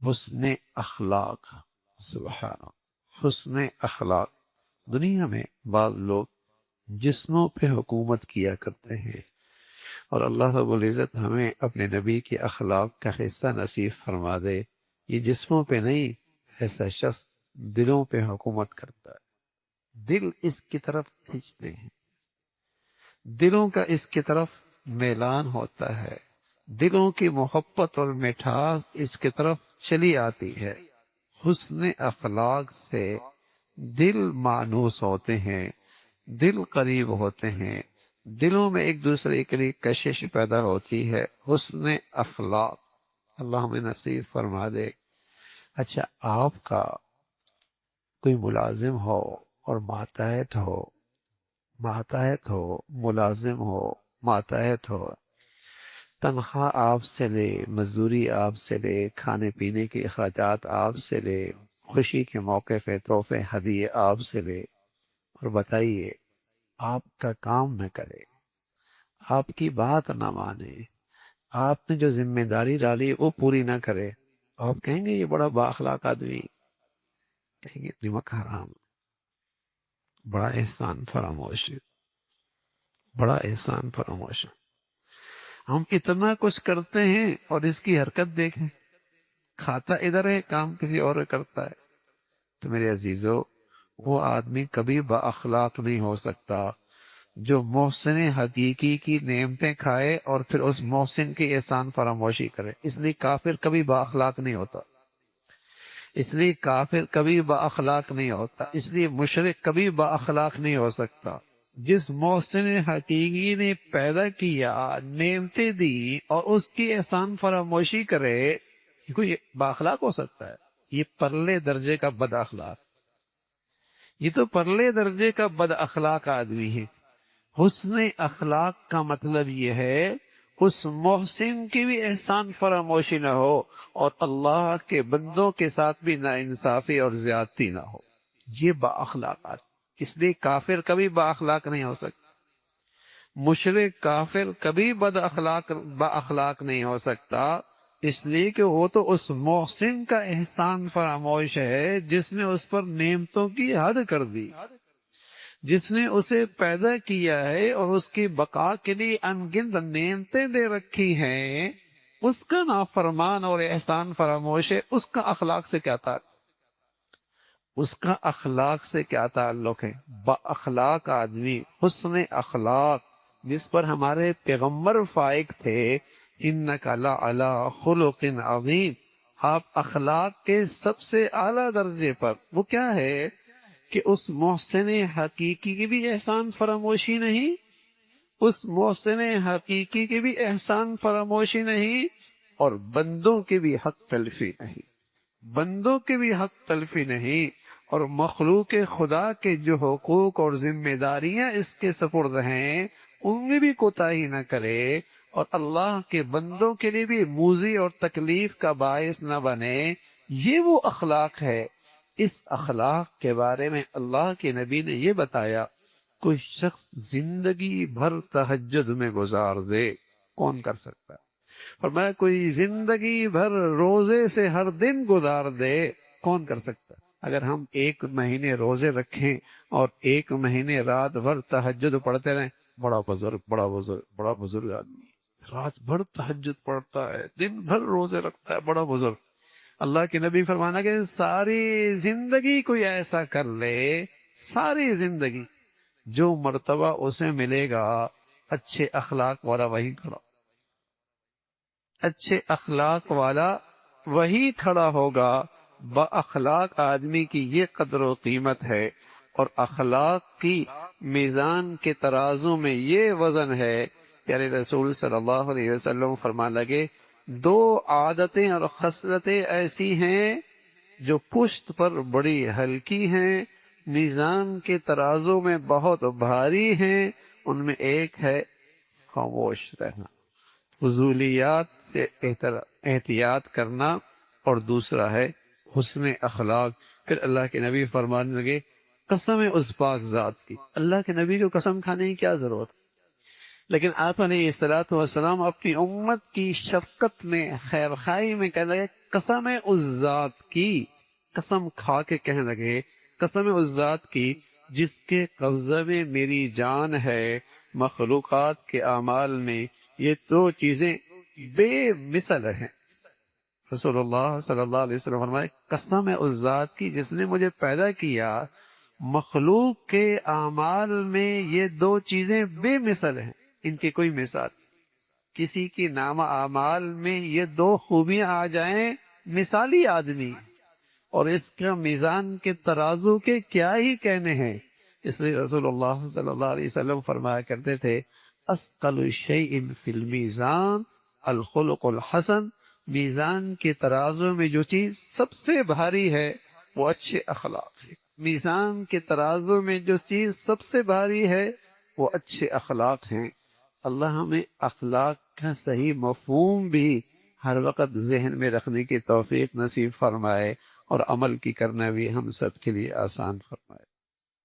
حسن اخلاق، سبحان اللہ، حسن اخلاق۔ دنیا میں بعض لوگ جسموں پہ حکومت کیا کرتے ہیں، اور اللہ رب العزت ہمیں اپنے نبی کے اخلاق کا حصہ نصیب فرما دے۔ یہ جسموں پہ نہیں، ایسا شخص دلوں پہ حکومت کرتا ہے، دل اس کی طرف کھینچتے ہیں، دلوں کا اس کی طرف میلان ہوتا ہے، دلوں کی محبت اور مٹھاس اس کی طرف چلی آتی ہے۔ حسن اخلاق سے دل مانوس ہوتے ہیں، دل قریب ہوتے ہیں، دلوں میں ایک دوسرے کے لیے کشش پیدا ہوتی ہے۔ حسن اخلاق اللہ ہمیں نصیب فرما دے۔ اچھا، آپ کا کوئی ملازم ہو اور ماتحت ہو، ملازم ہو، ماتحت ہو، تنخواہ آپ سے لے، مزدوری آپ سے لے، کھانے پینے کے اخراجات آپ سے لے، خوشی کے موقع پہ تحفے ہدیے آپ سے لے، اور بتائیے آپ کا کام نہ کرے، آپ کی بات نہ مانے، آپ نے جو ذمہ داری ڈالی وہ پوری نہ کرے، آپ کہیں گے یہ بڑا بااخلاق آدمی، کہیں گے نمک حرام، بڑا احسان فراموش، بڑا احسان فراموش۔ ہم اتنا کچھ کرتے ہیں اور اس کی حرکت دیکھیں، کھاتا ادھر ہے، کام کسی اور کرتا ہے۔ تو میرے عزیزو، وہ آدمی کبھی با اخلاق نہیں ہو سکتا جو محسن حقیقی کی نعمتیں کھائے اور پھر اس محسن کی احسان فراموشی کرے۔ اس لیے کافر کبھی با اخلاق نہیں ہوتا، اس لیے کافر کبھی با اخلاق نہیں ہوتا، اس لیے مشرک کبھی با اخلاق نہیں ہو سکتا۔ جس محسن حقیقی نے پیدا کیا، نعمتیں دی، اور اس کی احسان فراموشی کرے، یہ کوئی با اخلاق ہو سکتا ہے؟ یہ پرلے درجے کا بد اخلاق، یہ تو پرلے درجے کا بد اخلاق آدمی ہے۔ حسن اخلاق کا مطلب یہ ہے اس محسن کی بھی احسان فراموشی نہ ہو، اور اللہ کے بندوں کے ساتھ بھی ناانصافی اور زیادتی نہ ہو۔ یہ با اخلاقات، اس لیے کافر کبھی با اخلاق نہیں ہو سکتا، مشرک کافر کبھی با اخلاق نہیں ہو سکتا، اس لیے کہ وہ تو اس محسن کا احسان فراموش ہے جس نے اس پر نعمتوں کی حد کر دی، جس نے اسے پیدا کیا ہے اور اس کی بقا کے لیے ان گنت نعمتیں دے رکھی ہیں، اس کا نافرمان اور احسان فراموش ہے۔ اس کا اخلاق سے کیا تعلق؟ اس کا اخلاق سے کیا تعلق ہے؟ با اخلاق آدمی، حسن اخلاق جس پر ہمارے پیغمبر فائق تھے، انک لعلی خلق عظیم، آپ اخلاق کے سب سے اعلیٰ درجے پر۔ وہ کیا ہے کہ اس محسن حقیقی کی بھی احسان فراموشی نہیں، اس محسن حقیقی کی بھی احسان فراموشی نہیں، اور بندوں کی بھی حق تلفی نہیں، بندوں کی بھی حق تلفی نہیں، اور مخلوق خدا کے جو حقوق اور ذمہ داریاں اس کے سپرد ہیں ان میں بھی کوتاہی نہ کرے، اور اللہ کے بندوں کے لیے بھی موذی اور تکلیف کا باعث نہ بنے۔ یہ وہ اخلاق ہے۔ اس اخلاق کے بارے میں اللہ کے نبی نے یہ بتایا، کوئی شخص زندگی بھر تہجد میں گزار دے، کون کر سکتا ہے؟ فرمایا کوئی زندگی بھر روزے سے ہر دن گزار دے، کون کر سکتا ہے؟ اگر ہم 1 مہینے روزے رکھیں اور 1 مہینے رات بھر تہجد پڑھتے رہیں، بڑا بزرگ آدمی، رات بھر تہجد پڑھتا ہے، دن بھر روزے رکھتا ہے، بڑا بزرگ۔ اللہ کے نبی فرمانا کہ ساری زندگی کوئی ایسا کر لے، ساری زندگی، جو مرتبہ اسے ملے گا اچھے اخلاق والا وہی کھڑا، اچھے اخلاق والا وہی کھڑا ہوگا۔ با اخلاق آدمی کی یہ قدر و قیمت ہے، اور اخلاق کی میزان کے ترازو میں یہ وزن ہے۔ پیارے رسول صلی اللہ علیہ وسلم فرمان لگے، 2 عادتیں اور خصلتیں ایسی ہیں جو پشت پر بڑی ہلکی ہیں، میزان کے ترازو میں بہت بھاری ہیں۔ ان میں ایک ہے خاموش رہنا، فضولیات سے احتیاط کرنا، اور دوسرا ہے حسن اخلاق۔ پھر اللہ کے نبی فرمانے لگے، قسم ہے اس پاک ذات کی، اللہ کے نبی کو قسم کھانے کی کیا ضرورت؟ لیکن آپ علیہ الصلوۃ والسلام اپنی امت کی شفقت میں، خیر خواہی میں کہنے لگے قسم اس ذات کی، قسم کھا کے کہنے لگے قسم اس ذات کی جس کے قبضے میں میری جان ہے، مخلوقات کے اعمال میں یہ دو چیزیں بے مثل ہیں۔ رسول اللہ صلی اللہ علیہ وسلم فرمائے قسم ہے اس ذات کی جس نے مجھے پیدا کیا، مخلوق کے اعمال میں یہ دو چیزیں بے مثل ہیں، ان کی کوئی مثال۔ کسی کی نام اعمال میں یہ دو خوبیاں آ جائیں، مثالی آدمی، اور اس کا میزان کے ترازو کے کیا ہی کہنے ہیں۔ اس لیے رسول اللہ صلی اللہ علیہ وسلم فرمایا کرتے تھے اثقل الشیء فی المیزان الخلق الحسن، میزان کے ترازو میں جو چیز سب سے بھاری ہے وہ اچھے اخلاق ہے۔ میزان کے ترازو میں جو چیز سب سے بھاری ہے وہ اچھے اخلاق ہیں۔ اللہ ہمیں اخلاق کا صحیح مفہوم بھی ہر وقت ذہن میں رکھنے کی توفیق نصیب فرمائے، اور عمل کی کرنا بھی ہم سب کے لیے آسان فرمائے۔